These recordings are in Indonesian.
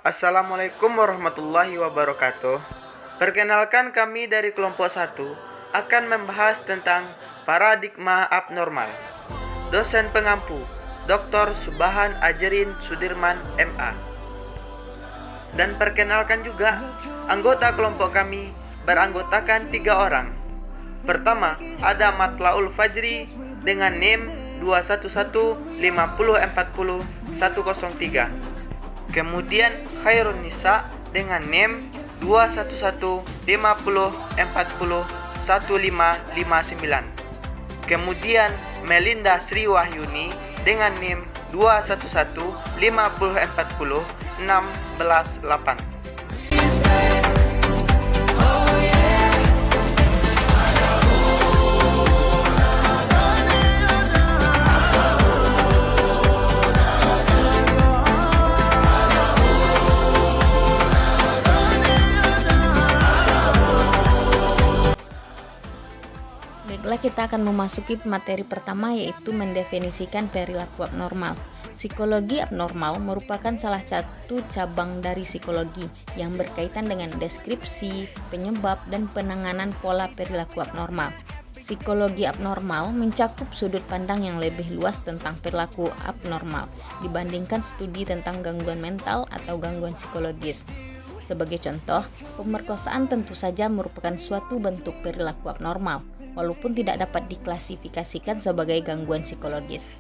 Assalamualaikum warahmatullahi wabarakatuh. Perkenalkan, kami dari kelompok 1 akan membahas tentang paradigma abnormal. Dosen pengampu Dr. Subhan Ajrin Sudirman MA. Dan perkenalkan juga, anggota kelompok kami beranggotakan 3 orang. Pertama, ada Matlaul Fajri dengan NIM 21150400103. Kemudian Khairun Nisa dengan NIM 21150401559. Kemudian Melinda Sri Wahyuni dengan NIM 21150401618. Baiklah, kita akan memasuki materi pertama, yaitu mendefinisikan perilaku abnormal. Psikologi abnormal merupakan salah satu cabang dari psikologi yang berkaitan dengan deskripsi, penyebab, dan penanganan pola perilaku abnormal. Psikologi abnormal mencakup sudut pandang yang lebih luas tentang perilaku abnormal dibandingkan studi tentang gangguan mental atau gangguan psikologis. Sebagai contoh, pemerkosaan tentu saja merupakan suatu bentuk perilaku abnormal, walaupun tidak dapat diklasifikasikan sebagai gangguan psikologis.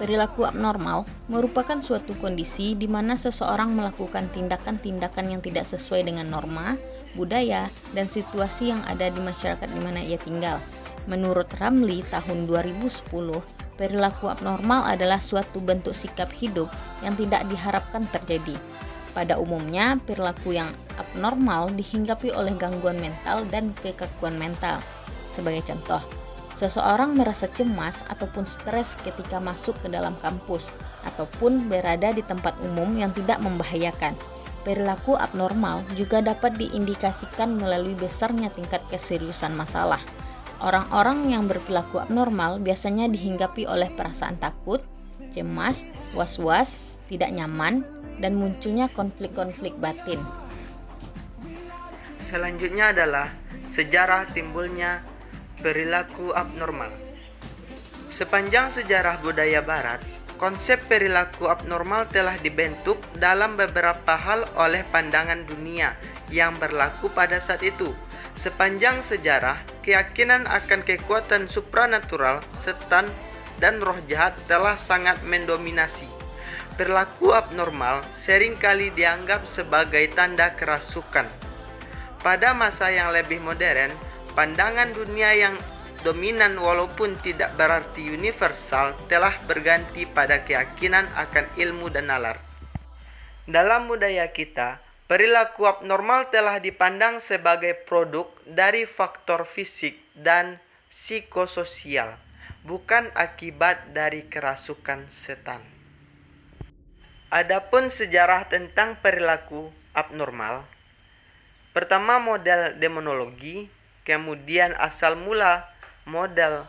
Perilaku abnormal merupakan suatu kondisi di mana seseorang melakukan tindakan-tindakan yang tidak sesuai dengan norma, budaya, dan situasi yang ada di masyarakat di mana ia tinggal. Menurut Ramli tahun 2010, perilaku abnormal adalah suatu bentuk sikap hidup yang tidak diharapkan terjadi. Pada umumnya, perilaku yang abnormal dihinggapi oleh gangguan mental dan kekakuan mental. Sebagai contoh, seseorang merasa cemas ataupun stres ketika masuk ke dalam kampus ataupun berada di tempat umum yang tidak membahayakan. Perilaku abnormal juga dapat diindikasikan melalui besarnya tingkat keseriusan masalah. Orang-orang yang berperilaku abnormal biasanya dihinggapi oleh perasaan takut, cemas, was-was, tidak nyaman, dan munculnya konflik-konflik batin. Selanjutnya adalah sejarah timbulnya perilaku abnormal. Sepanjang sejarah budaya barat, konsep perilaku abnormal telah dibentuk dalam beberapa hal oleh pandangan dunia yang berlaku pada saat itu. Sepanjang sejarah, keyakinan akan kekuatan supranatural, setan, dan roh jahat telah sangat mendominasi. Perilaku abnormal seringkali dianggap sebagai tanda kerasukan. Pada masa yang lebih modern, pandangan dunia yang dominan walaupun tidak berarti universal telah berganti pada keyakinan akan ilmu dan nalar. Dalam budaya kita, perilaku abnormal telah dipandang sebagai produk dari faktor fisik dan psikososial, bukan akibat dari kerasukan setan. Adapun sejarah tentang perilaku abnormal, pertama model demonologi, kemudian asal mula model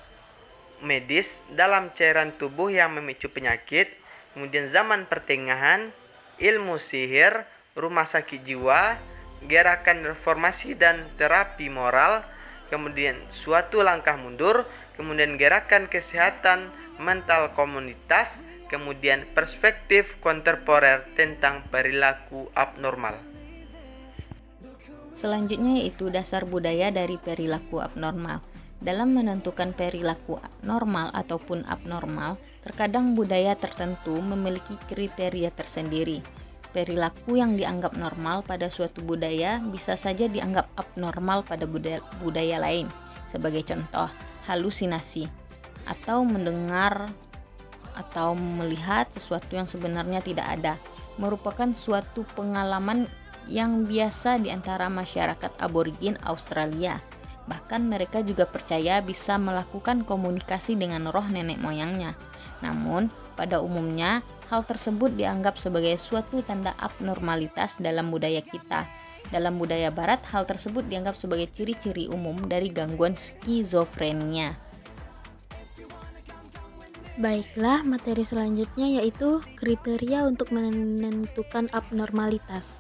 medis dalam cairan tubuh yang memicu penyakit, kemudian zaman pertengahan, ilmu sihir, rumah sakit jiwa, gerakan reformasi dan terapi moral, kemudian suatu langkah mundur, kemudian gerakan kesehatan mental komunitas, kemudian perspektif kontemporer tentang perilaku abnormal. Selanjutnya yaitu dasar budaya dari perilaku abnormal. Dalam menentukan perilaku normal ataupun abnormal, terkadang budaya tertentu memiliki kriteria tersendiri. Perilaku yang dianggap normal pada suatu budaya bisa saja dianggap abnormal pada budaya lain. Sebagai contoh, halusinasi atau mendengar atau melihat sesuatu yang sebenarnya tidak ada merupakan suatu pengalaman yang biasa di antara masyarakat aborigin Australia. Bahkan mereka juga percaya bisa melakukan komunikasi dengan roh nenek moyangnya. Namun, pada umumnya hal tersebut dianggap sebagai suatu tanda abnormalitas dalam budaya kita. Dalam budaya barat, hal tersebut dianggap sebagai ciri-ciri umum dari gangguan skizofrenia. Baiklah, materi selanjutnya yaitu kriteria untuk menentukan abnormalitas,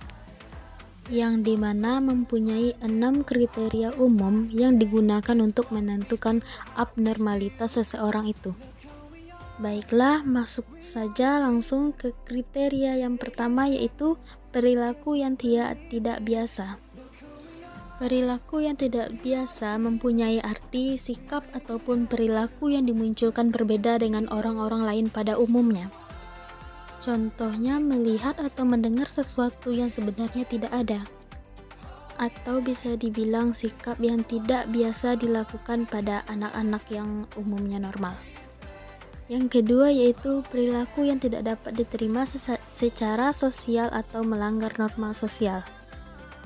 yang dimana mempunyai 6 kriteria umum yang digunakan untuk menentukan abnormalitas seseorang itu. Baiklah, masuk saja langsung ke kriteria yang pertama yaitu perilaku yang tidak biasa. Perilaku yang tidak biasa mempunyai arti, sikap, ataupun perilaku yang dimunculkan berbeda dengan orang-orang lain pada umumnya. Contohnya melihat atau mendengar sesuatu yang sebenarnya tidak ada. Atau bisa dibilang sikap yang tidak biasa dilakukan pada anak-anak yang umumnya normal. Yang kedua yaitu perilaku yang tidak dapat diterima secara sosial atau melanggar norma sosial,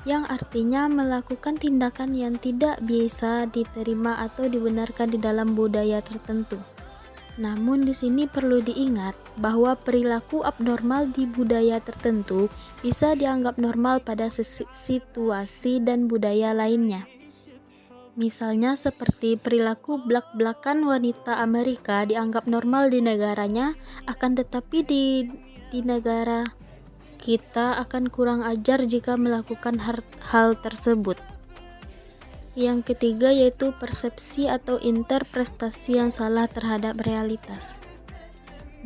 yang artinya melakukan tindakan yang tidak biasa diterima atau dibenarkan di dalam budaya tertentu. Namun di sini perlu diingat bahwa perilaku abnormal di budaya tertentu bisa dianggap normal pada situasi dan budaya lainnya. Misalnya seperti perilaku blak-blakan wanita Amerika dianggap normal di negaranya, akan tetapi di negara kita akan kurang ajar jika melakukan hal tersebut. Yang ketiga yaitu persepsi atau interpretasi yang salah terhadap realitas.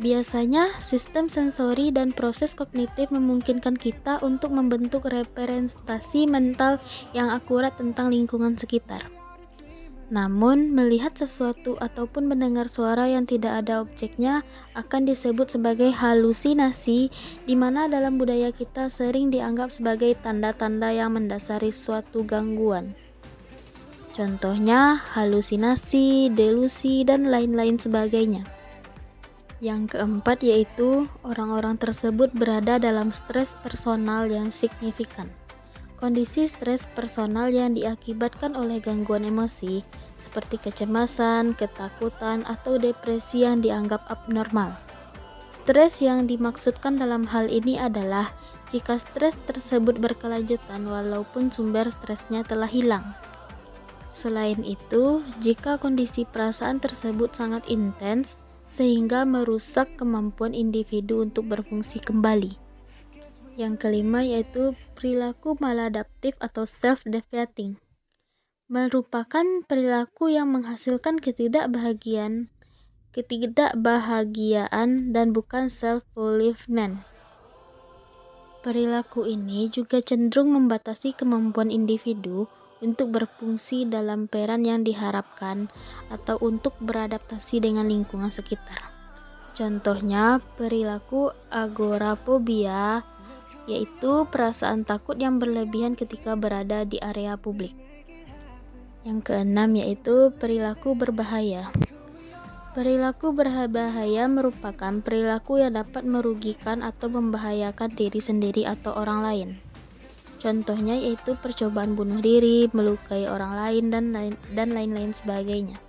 Biasanya, sistem sensori dan proses kognitif memungkinkan kita untuk membentuk representasi mental yang akurat tentang lingkungan sekitar. Namun, melihat sesuatu ataupun mendengar suara yang tidak ada objeknya akan disebut sebagai halusinasi, di mana dalam budaya kita sering dianggap sebagai tanda-tanda yang mendasari suatu gangguan. Contohnya, halusinasi, delusi, dan lain-lain sebagainya. Yang keempat yaitu orang-orang tersebut berada dalam stres personal yang signifikan. Kondisi stres personal yang diakibatkan oleh gangguan emosi seperti kecemasan, ketakutan, atau depresi yang dianggap abnormal. Stres yang dimaksudkan dalam hal ini adalah jika stres tersebut berkelanjutan walaupun sumber stresnya telah hilang. Selain itu, jika kondisi perasaan tersebut sangat intens sehingga merusak kemampuan individu untuk berfungsi kembali. Yang kelima yaitu perilaku maladaptif atau self-defeating. Merupakan perilaku yang menghasilkan ketidakbahagiaan dan bukan self-fulfillment. Perilaku ini juga cenderung membatasi kemampuan individu untuk berfungsi dalam peran yang diharapkan atau untuk beradaptasi dengan lingkungan sekitar. Contohnya perilaku agorafobia, yaitu perasaan takut yang berlebihan ketika berada di area publik. Yang keenam yaitu perilaku berbahaya. Perilaku berbahaya merupakan perilaku yang dapat merugikan atau membahayakan diri sendiri atau orang lain. Contohnya yaitu percobaan bunuh diri, melukai orang lain, dan lain-lain sebagainya.